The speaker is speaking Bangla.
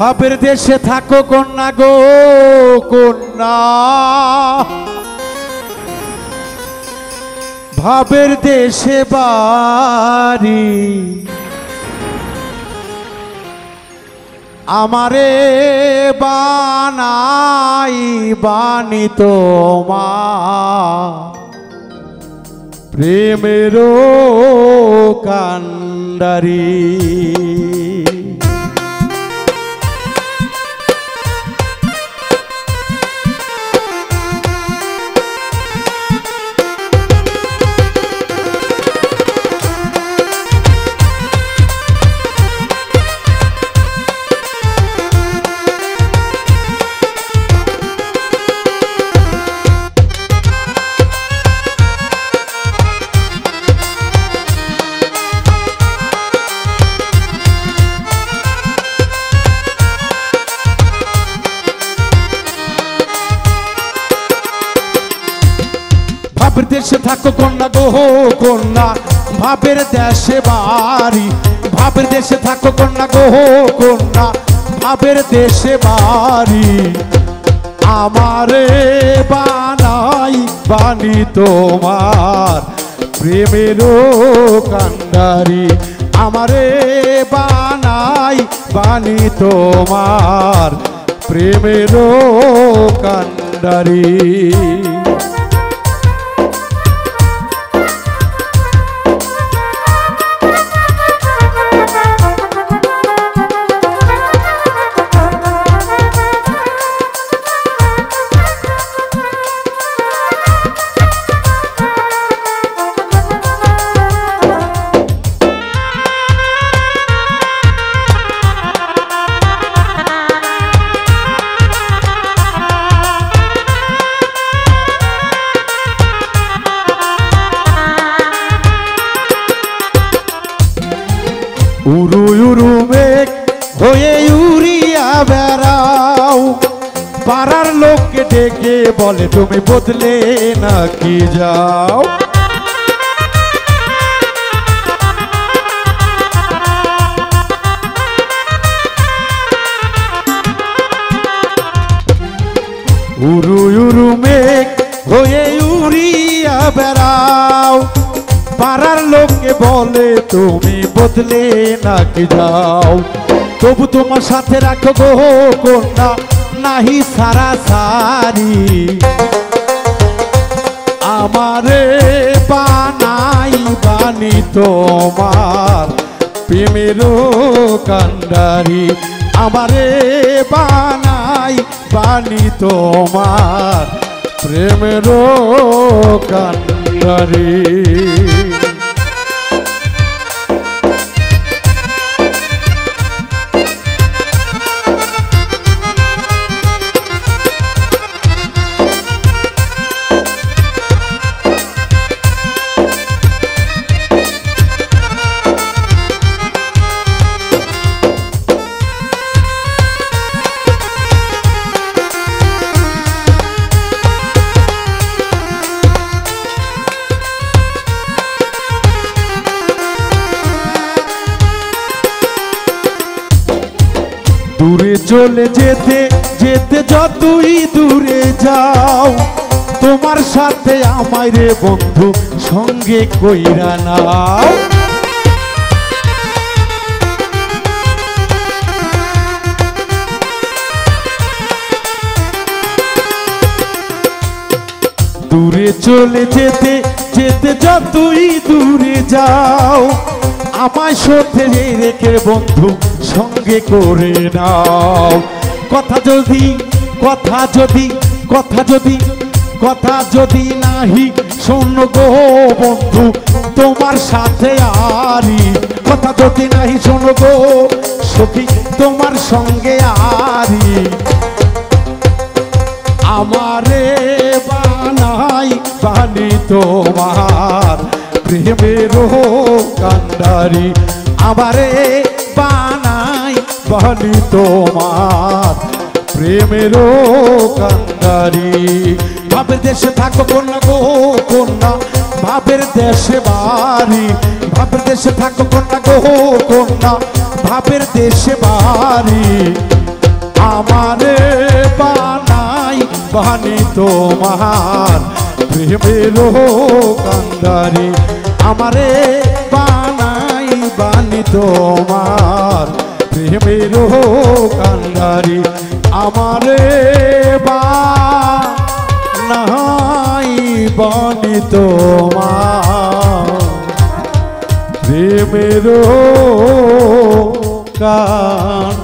ভাবের দেশে থাকো কন্যা গো কন্যা, ভাবের দেশে বাড়ি আমারে বানাই বানি তোমার প্রেমেরও কান্ডারি। ভাবের দেশে থাকো কন্যা গো কন্যা, ভাবের দেশে বাড়ি ভাবের দেশে থাকো কন্যা গো কন্যা, ভাবের দেশে বাড়ি আমারে বানাই বানি তোমার প্রেমেরও কান্ডারি, আমারে বানাই বানি তোমার প্রেমেরও কান্ডারি। উরু উরু মেঘ হয়ে উড়িয়া বেড়াও, পাড়ার লোককে ডেকে বলে তুমি বদলে নাকি যাও। উরু উরু মেঘ হয়ে উড়িয়া বেড়াও, পাড়ার লোককে বলে তুমি বদলে নাকি যাও। তবু তোমার সাথে রাখো গো কন্যা নাহি সারা সারি, আমারে বানাই বানি তোমার প্রেমেরও কান্ডারি, আমারে বানাই বানি তোমার প্রেমেরও কান্ডারি। দূরে চলে যেতে যেতে যতই দূরে যাও, তোমার সাথে আমায় রে বন্ধু সঙ্গে কইরা নাও। দূরে চলে যেতে যেতে যতই দূরে যাও, আমায় সাথে রেখে বন্ধু সঙ্গে করে নাও। কথা যদি কথা যদি কথা যদি কথা যদি নাহি শোনো গো বন্ধু তোমার সাথে আরি, কথা যদি নাহি শোনো গো সখী তোমার সঙ্গে আরি, আমারে বানাই বানি তোমার প্রেমেরও কান্ডারি, আমারে বানাই বানি তোমার প্রেমেরও কান্ডারি। ভাবের দেশে থাকো কন্যা গো কন্যা, ভাবের দেশে বাড়ি ভাবের দেশে থাকো কন্যা গো কন্যা, ভাবের দেশে বাড়ি আমারে বানাই বানি তোমার প্রেমের কান্ডারি আমারে বানাই বানি তোমার প্রেমের কান্ডারি আমারে বানাই বানি তোমার প্রেমের কান্ডারি।